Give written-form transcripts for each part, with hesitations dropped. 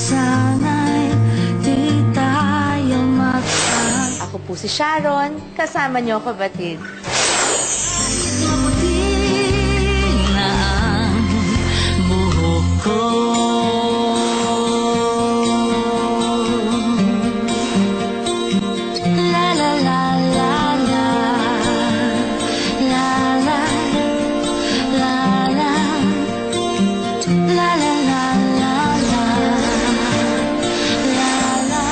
sana'y di tayo Ako po si Sharon, kasama niyo kapatid. mabuti na ang buhok ko. La la la la la, la la, la la, la la la la la, la la.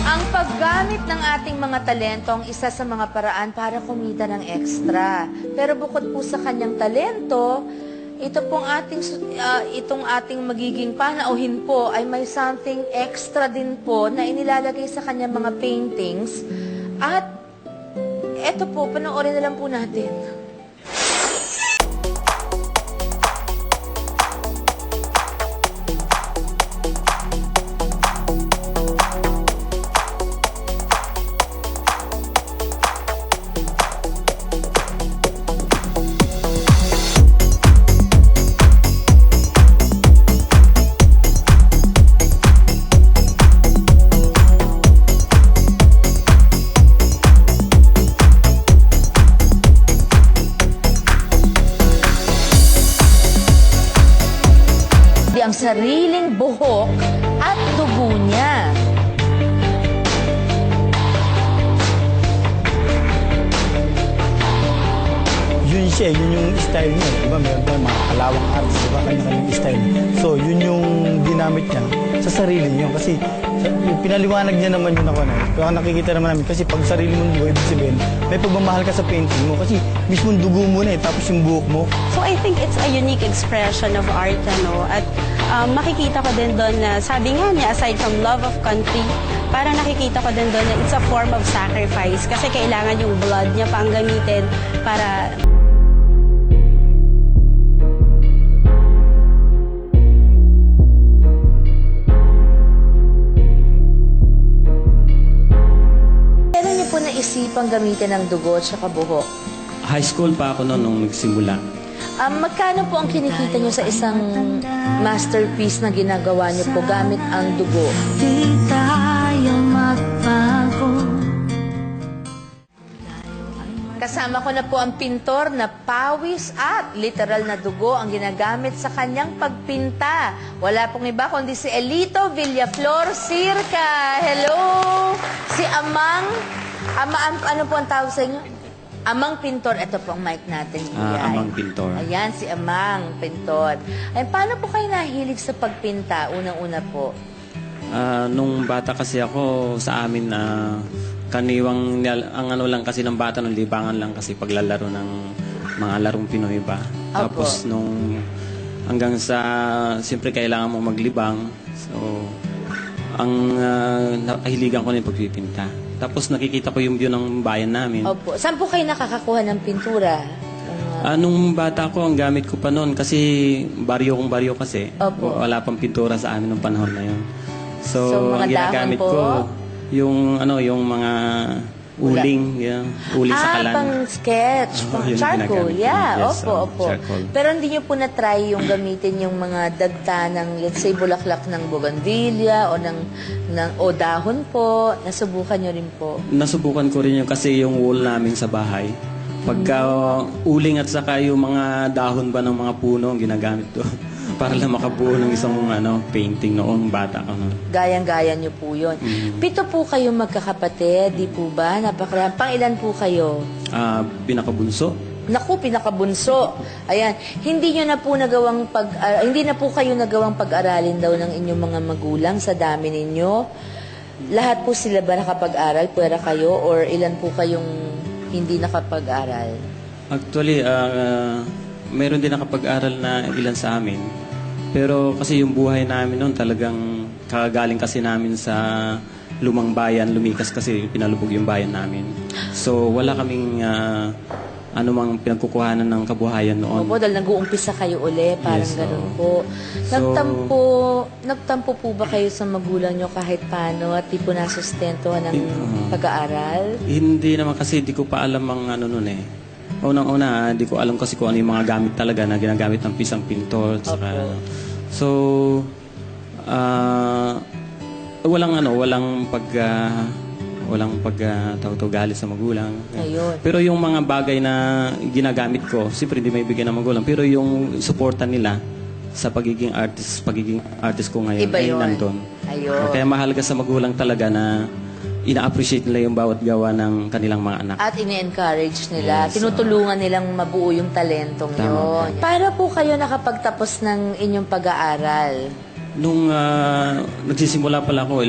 Ang paggamit ng ating mga talento ang isa sa mga paraan para kumita ng extra. Pero bukod po sa kanyang talento, itong ating magiging panauhin po ay may something extra din po na inilalagay sa kanyang mga paintings. At eto po, panoorin na lang po natin. Ang sariling buhok at dugo niya. Yun siya, yun yung style niya. Diba, meron tayong mga kalawang arts, diba, kanya-kanyang style. So, yun yung ginamit niya sa sarili niya. Kasi, pinaliwanag niya naman yun ako na. Kaya nakikita naman namin, kasi pag sarili mong dugo, ibig sabihin, may pagmamahal ka sa painting mo. Kasi, mismo dugo mo na tapos yung buhok mo. So I think it's a unique expression of art, ano? At makikita ko din doon na, sabi nga niya, aside from love of country, para nakikita ko din doon na it's a form of sacrifice. Kasi kailangan yung blood niya pang gamitin para... Kailan niyo po naisipang gamitin ang dugo at saka buhok? High school pa ako noon nung nagsimula. Magkano po ang kinikita niyo sa isang masterpiece na ginagawa niyo po gamit ang dugo? Di tayo magbago. Kasama ko na po ang pintor na pawis at literal na dugo ang ginagamit sa kanyang pagpinta. Wala pong iba kundi si Elito Villaflor Circa. Hello! Si Amang, ano po ang tawag sa inyo? Amang Pintor. Ito po ang mic natin. Amang Pintor. Ayan, si Amang Pintor. Ay, paano po kayo nahilig sa pagpinta? Unang-una po. Nung bata kasi ako sa amin na ang ano lang kasi ng bata, ng libangan lang kasi paglalaro ng mga larong Pinoy ba. Opo. Tapos nung hanggang sa siyempre kailangan mo maglibang. So ang nakahiligan ko na yung pagpipinta. Tapos nakikita ko yung view ng bayan namin. Opo. Saan po kayo nakakakuha ng pintura? Nung bata ko, ang gamit ko pa noon kasi baryo kasi. Opo. Wala pang pintura sa amin nung panahon na yun. So, mga ang ginagamit dahon po? ko, yung mga uling, uling sa kalan. Pang sketch, pang yun ang charcoal. ginagamit ko. Yeah, Yes, opo. charcoal. Pero hindi nyo po na-try yung gamitin yung mga dagta ng, let's say, bulaklak ng bougainvillea o o dahon po. Nasubukan nyo rin po. Nasubukan ko rin yun kasi yung wall namin sa bahay. Pagka uling at saka yung mga dahon ba ng mga puno ang ginagamit ko para lang makabuo ng isang painting noong bata ko. Gayang-gaya nyo po yun. Pito po kayo magkakapatid, di po ba? Pang ilan po kayo? Pinakabunso. Naku, pinakabunso. Ayan, hindi na po kayo nagawang pag-aralin daw ng inyong mga magulang sa dami ninyo. Lahat po sila ba nakapag-aral? Pwera kayo? Or ilan po kayong hindi nakapag-aral? Actually, meron din nakapag-aral na ilan sa amin. Pero kasi yung buhay namin noon talagang kakagaling kasi namin sa lumang bayan, lumikas kasi pinalubog yung bayan namin. So wala kaming anumang pinagkukuhanan ng kabuhayan noon. Opo, dahil nag-uumpisa kayo uli, parang Yes, ganun oo. po. Nagtampo po ba kayo sa magulang nyo kahit paano at di po nasustentuhan ng pag-aaral? Hindi naman kasi di ko pa alam ang ano noon eh. Unang-una, hindi ko alam kasi kung ano yung mga gamit talaga na ginagamit ng pisang pintor. Saka, so, walang galit sa magulang. Ayun. Pero yung mga bagay na ginagamit ko, siyempre hindi may bigyan ng magulang. Pero yung suporta nila sa pagiging artist ko ngayon, Iba ay yun. nandun. Ayun. Kaya mahalaga sa magulang talaga na ina-appreciate nila yung bawat gawa ng kanilang mga anak. At ini-encourage nila. Yes, Tinutulungan nilang mabuo yung talentong Tama yun. Paano po kayo nakapagtapos ng inyong pag-aaral? Nung nagsisimula pala ako,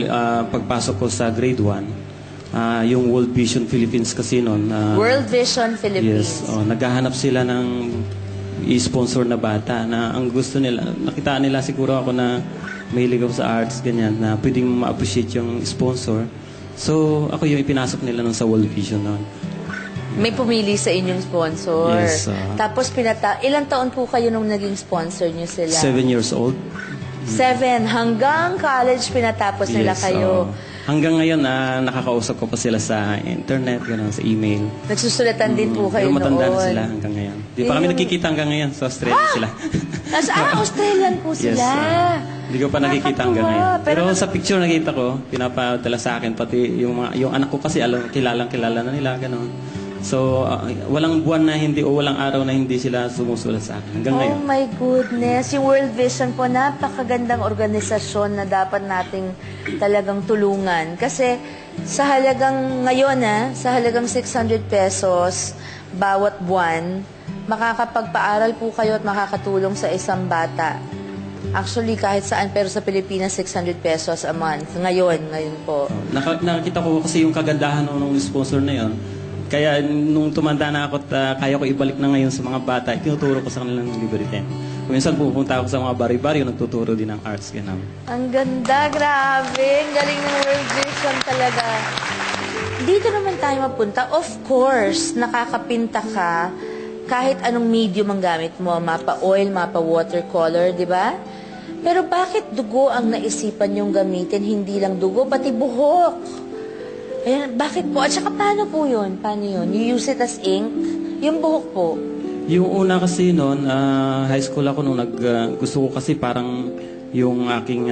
pagpasok ko sa grade 1, yung World Vision Philippines kasi noon. World Vision Philippines. Yes, naghahanap sila ng i-sponsor na bata na ang gusto nila, nakita nila siguro ako na mahilig ako sa arts, ganyan, na pwedeng ma-appreciate yung sponsor. So, ako yung ipinasok nila nun sa World Vision noon. May pumili sa inyong sponsor. Yes, Tapos ilang taon po kayo nung naging sponsor niyo sila? 7 years old. 7. Hanggang college pinatapos nila Yes, kayo. hanggang ngayon, nakakausap ko pa sila sa internet, gano'n, sa email. Nagsusulatan din po kayo Pero matanda noon. na sila hanggang ngayon. Di pa kami nakikita hanggang ngayon. Sa Australia sila. Australian po sila. Hindi ko pa nakikita hanggang Nakakatuwa. ngayon. Pero sa picture nakita ko, pinapadala sa akin, pati yung anak ko kasi kilala na nila, gano'n. So, walang buwan na hindi o walang araw na hindi sila sumusulat sa akin hanggang ngayon. Oh my goodness. Yung World Vision po, napakagandang organisasyon na dapat nating talagang tulungan. Kasi sa halagang ngayon, sa halagang 600 pesos bawat buwan, makakapagpaaral po kayo at makakatulong sa isang bata. Actually, kahit saan, pero sa Pilipinas, 600 pesos a month. Ngayon po. Nakita ko kasi yung kagandahan ng sponsor na yon. Kaya nung tumanda na ako at kaya ko ibalik na ngayon sa mga bata, tinuturo ko sa kanilang libre din. Kung minsan pupunta ako sa mga bari-bari, nagtuturo din ng arts. Ganun. Ang ganda, grabe. Ang galing ng World Vision talaga. Dito naman tayo mapunta. Of course, nakakapinta ka kahit anong medium ang gamit mo. Mapa-oil, mapa-watercolor, di ba? Pero bakit dugo ang naisipan yung gamitin? Hindi lang dugo, pati buhok. Ayan, bakit po? At saka paano po yun? Paano yun? You use it as ink? Yung buhok po? Yung una kasi noon, high school ako nung gusto ko kasi parang yung aking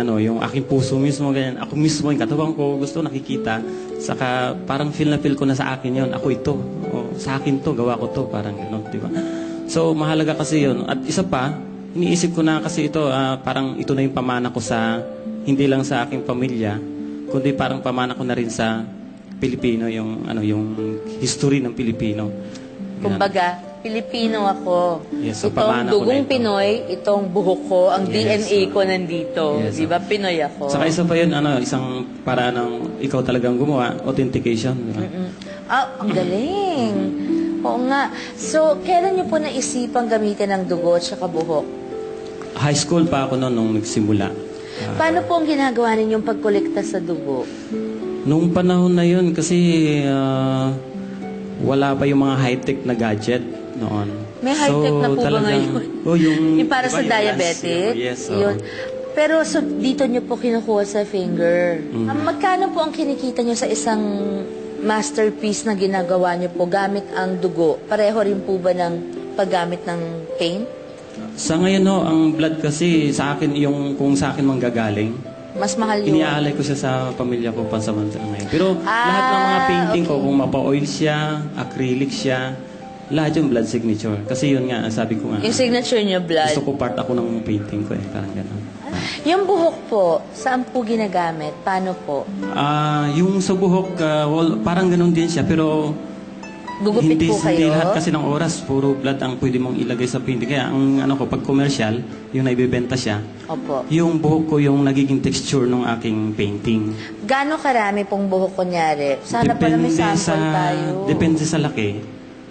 puso mismo, ganyan. Ako mismo, yung katawan ko, gusto nakikita. Saka parang feel ko na sa akin yun. Ako ito. Sa akin to, gawa ko to. Parang gano'n, di ba? So, mahalaga kasi yun. At isa pa, iniisip ko na kasi ito, parang ito na yung pamana ko hindi lang sa aking pamilya, kundi parang pamana ko na rin sa Pilipino, yung history ng Pilipino. Kumbaga, Pilipino ako. Yes, so itong pamana ko dugong na ito. Pinoy, itong buhok ko, ang Yes, DNA ko nandito. yes, Di ba? Pinoy ako. Saka isa pa yun, isang paraan ng ikaw talagang gumawa, authentication. Di ba? Ang galing. Oo nga. So, kailan niyo po naisipang gamitin ang dugo at saka buhok? High school pa ako noon nung nagsimula. Paano po ang ginagawa ninyong pagkolekta sa dugo? Nung panahon na yun, kasi wala pa yung mga high-tech na gadget noon. May high-tech na po ba ngayon? Yung para diba, sa yung diabetic? yes, Yun. Pero so, dito nyo po kinukuha sa finger. Magkano po ang kinikita nyo sa isang masterpiece na ginagawa nyo po gamit ang dugo? Pareho rin po ba ng paggamit ng paint? Sa ngayon, ang blood kasi sa akin, kung sa akin manggagaling, Mas mahal yun. iniaalay ko siya sa pamilya ko pansamantala ngayon. Pero lahat ng mga painting ko, kung mapa-oil siya, acrylic siya, lahat yung blood signature. Kasi yun nga, sabi ko nga, Yung signature nyo, blood. gusto ko part ako ng painting ko parang gano'n. Yung buhok po, saan po ginagamit? Paano po? Yung sa buhok, parang gano'n din siya, pero Gugupit po hindi kayo? lahat kasi ng oras, puro blood ang pwede mong ilagay sa painting. Kaya ang pag commercial, yung naibibenta siya, Opo. yung buhok ko yung nagiging texture ng aking painting. Gano'ng karami pong buhok kunyari? Sana pala may sample tayo. Depende sa laki.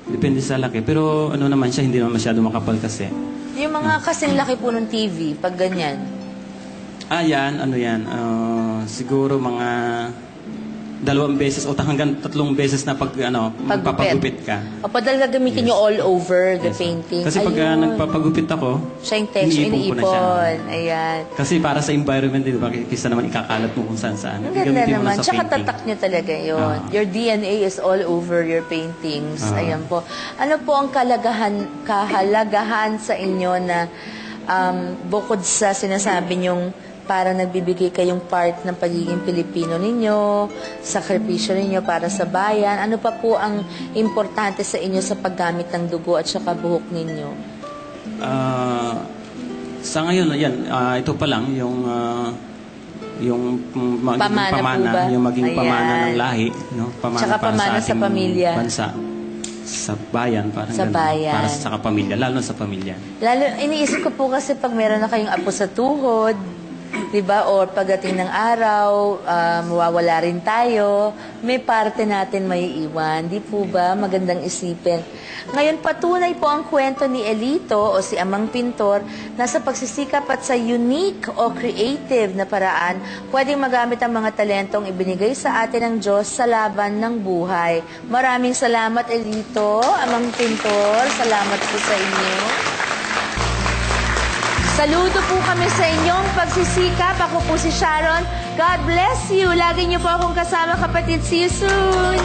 Depende sa laki. Pero naman siya, hindi naman masyado makapal kasi. Yung mga kasing laki po ng TV, pag ganyan. Yan, yan. Siguro mga 2 beses o hanggang 3 beses na magpapagupit ka. O padal gagamitin nyo all over the painting. Kasi pag Ayun. nagpapagupit ako, Siya yung texture, iniipon ko na siya. iniipon. Ayan. Kasi para sa environment din, kisa naman ikakalat mo kung saan-saan. Ang ganda Gagamitin mo naman. na sa Tsaka painting. tatak nyo talaga yun. Your DNA is all over your paintings. Ayan po. Ano po ang kahalagahan sa inyo na bukod sa sinasabi nyong para nagbibigay kayong part ng pagiging Pilipino ninyo, sakripisyo ninyo para sa bayan, ano pa po ang importante sa inyo sa paggamit ng dugo at saka buhok ninyo? Sa ngayon, yan, ito pa lang, yung maging Pamana po ba? yung maging pamana Ayan. ng lahi, no? Tsaka para pamana sa ating pamilya. bansa, sa bayan, parang Sa ganun. bayan. Para sa kapamilya, lalo na sa pamilya. Lalo, iniisip ko po kasi pag meron na kayong apo sa tuhod, di ba? Or pagdating ng araw, mawawala rin tayo, may parte natin may iwan. Di po ba? Magandang isipin. Ngayon, patunay po ang kwento ni Elito o si Amang Pintor na sa pagsisikap at sa unique o creative na paraan, pwedeng magamit ang mga talentong ibinigay sa atin ng Diyos sa laban ng buhay. Maraming salamat, Elito, Amang Pintor. Salamat po sa inyo. Saludo po kami sa inyong pagsisikap. Ako po si Sharon. God bless you. Lagi niyo po akong kasama, kapatid. See you soon.